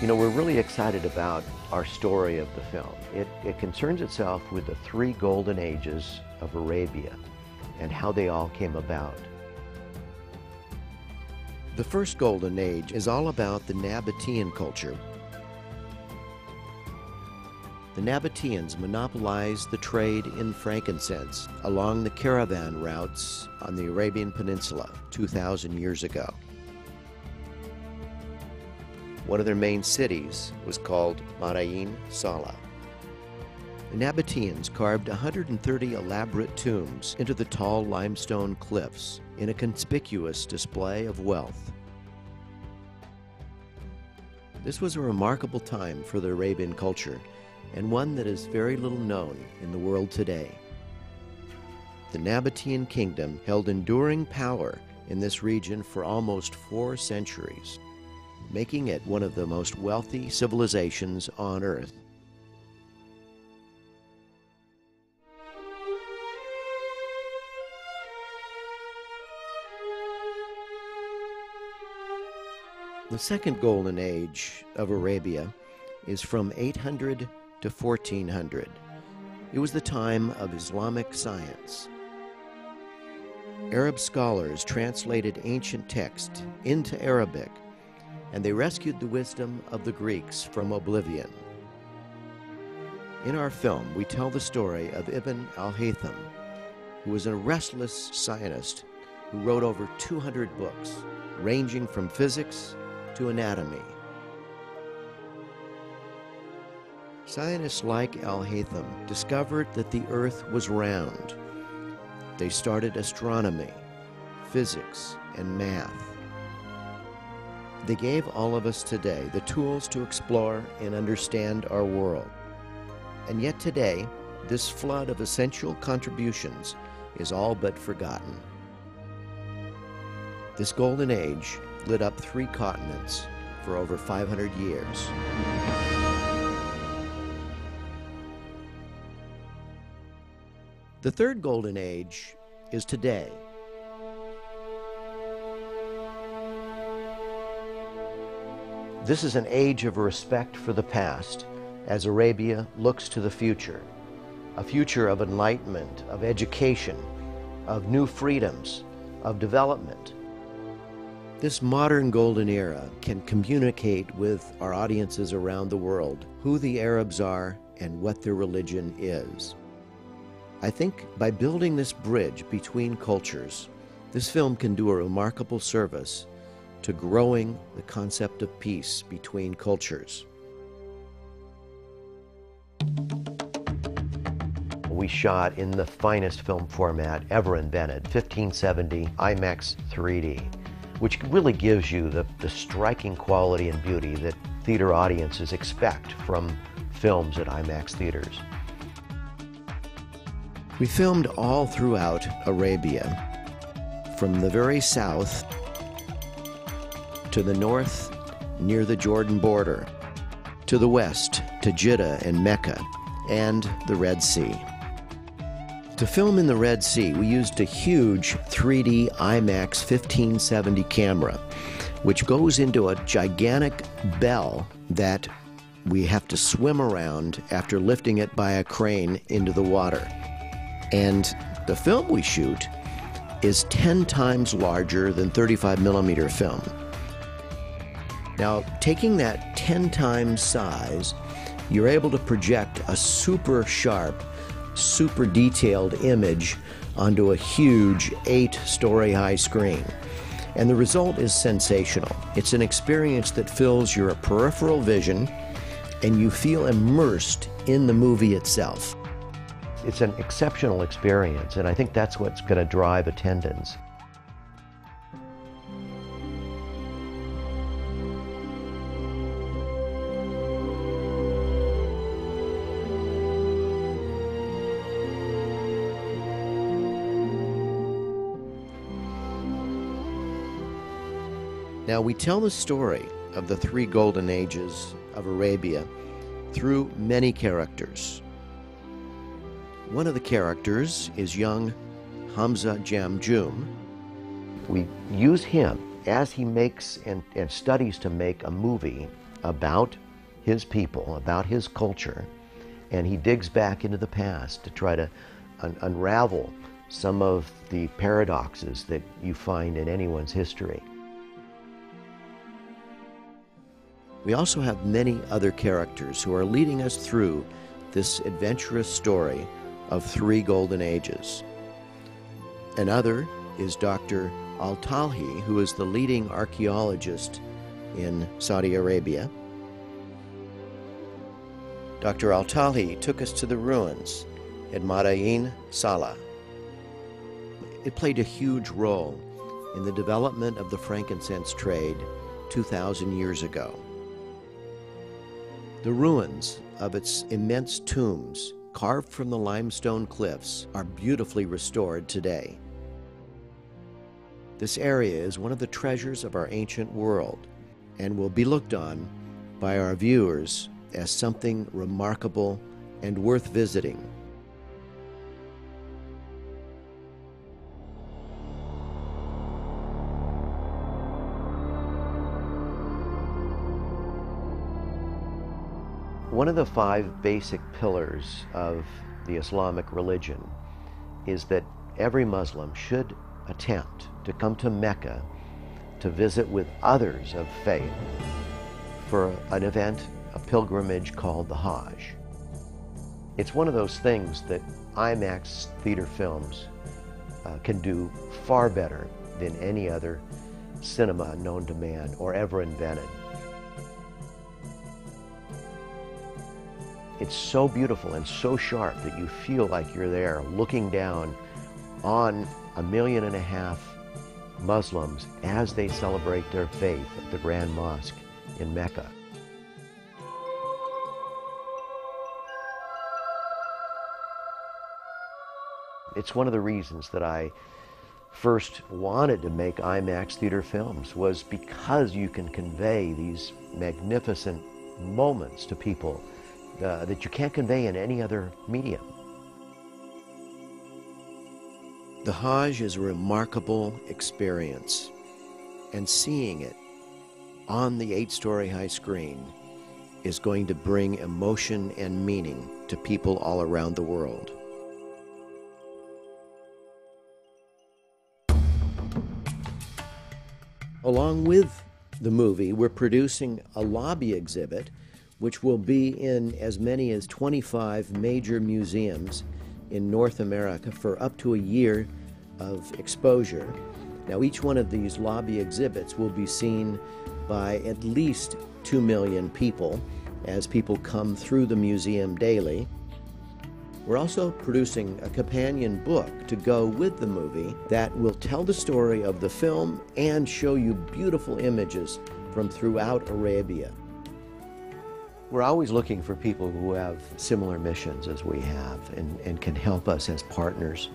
You know, we're really excited about our story of the film. It concerns itself with the three golden ages of Arabia and how they all came about. The first golden age is all about the Nabatean culture. The Nabateans monopolized the trade in frankincense along the caravan routes on the Arabian Peninsula 2,000 years ago. One of their main cities was called Madain Salah. The Nabateans carved 130 elaborate tombs into the tall limestone cliffs in a conspicuous display of wealth. This was a remarkable time for the Arabian culture, and one that is very little known in the world today. The Nabatean kingdom held enduring power in this region for almost 4 centuries, making it one of the most wealthy civilizations on Earth. The second golden age of Arabia is from 800 to 1400. It was the time of Islamic science. Arab scholars translated ancient text into Arabic, and they rescued the wisdom of the Greeks from oblivion. In our film, we tell the story of Ibn al-Haytham, who was a restless scientist who wrote over 200 books, ranging from physics to anatomy. Scientists like al-Haytham discovered that the Earth was round. They started astronomy, physics, and math. They gave all of us today the tools to explore and understand our world. And yet today, this flood of essential contributions is all but forgotten. This golden age lit up 3 continents for over 500 years. The third golden age is today. This is an age of respect for the past as Arabia looks to the future, a future of enlightenment, of education, of new freedoms, of development. This modern golden era can communicate with our audiences around the world who the Arabs are and what their religion is. I think by building this bridge between cultures, this film can do a remarkable service to growing the concept of peace between cultures. We shot in the finest film format ever invented, 1570 IMAX 3D, which really gives you the striking quality and beauty that theater audiences expect from films at IMAX theaters. We filmed all throughout Arabia, from the very south to the north near the Jordan border, to the west to Jeddah and Mecca, and the Red Sea. To film in the Red Sea, we used a huge 3D IMAX 1570 camera, which goes into a gigantic bell that we have to swim around after lifting it by a crane into the water. And the film we shoot is 10 times larger than 35mm film. Now, taking that 10 times size, you're able to project a super sharp, super detailed image onto a huge 8-story high screen. And the result is sensational. It's an experience that fills your peripheral vision and you feel immersed in the movie itself. It's an exceptional experience, and I think that's what's going to drive attendance. Now, we tell the story of the 3 golden ages of Arabia through many characters. One of the characters is young Hamza Jamjoom. We use him as he makes and studies to make a movie about his people, about his culture, and he digs back into the past to try to unravel some of the paradoxes that you find in anyone's history. We also have many other characters who are leading us through this adventurous story of 3 golden ages. Another is Dr. Al-Talhi, who is the leading archaeologist in Saudi Arabia. Dr. Al-Talhi took us to the ruins at Madain Salah. It played a huge role in the development of the frankincense trade 2,000 years ago. The ruins of its immense tombs, carved from the limestone cliffs, are beautifully restored today. This area is one of the treasures of our ancient world and will be looked on by our viewers as something remarkable and worth visiting. One of the 5 basic pillars of the Islamic religion is that every Muslim should attempt to come to Mecca to visit with others of faith for an event, a pilgrimage called the Hajj. It's one of those things that IMAX theater films can do far better than any other cinema known to man or ever invented. It's so beautiful and so sharp that you feel like you're there looking down on 1.5 million Muslims as they celebrate their faith at the Grand Mosque in Mecca. It's one of the reasons that I first wanted to make IMAX theater films, was because you can convey these magnificent moments to people that you can't convey in any other medium. The Hajj is a remarkable experience, and seeing it on the 8-story high screen is going to bring emotion and meaning to people all around the world. Along with the movie, we're producing a lobby exhibit which will be in as many as 25 major museums in North America for up to a year of exposure. Now, each one of these lobby exhibits will be seen by at least 2 million people as people come through the museum daily. We're also producing a companion book to go with the movie that will tell the story of the film and show you beautiful images from throughout Arabia. We're always looking for people who have similar missions as we have and can help us as partners.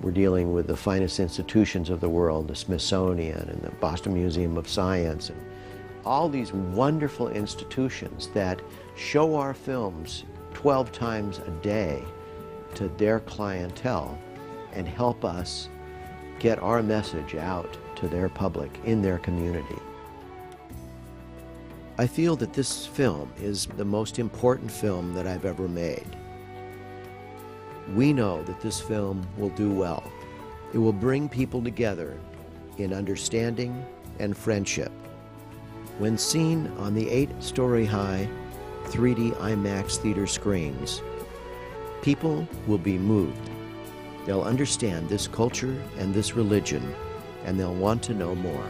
We're dealing with the finest institutions of the world, the Smithsonian and the Boston Museum of Science, and all these wonderful institutions that show our films 12 times a day to their clientele and help us get our message out to their public in their community. I feel that this film is the most important film that I've ever made. We know that this film will do well. It will bring people together in understanding and friendship. When seen on the 8-story high 3D IMAX theater screens, people will be moved. They'll understand this culture and this religion, and they'll want to know more.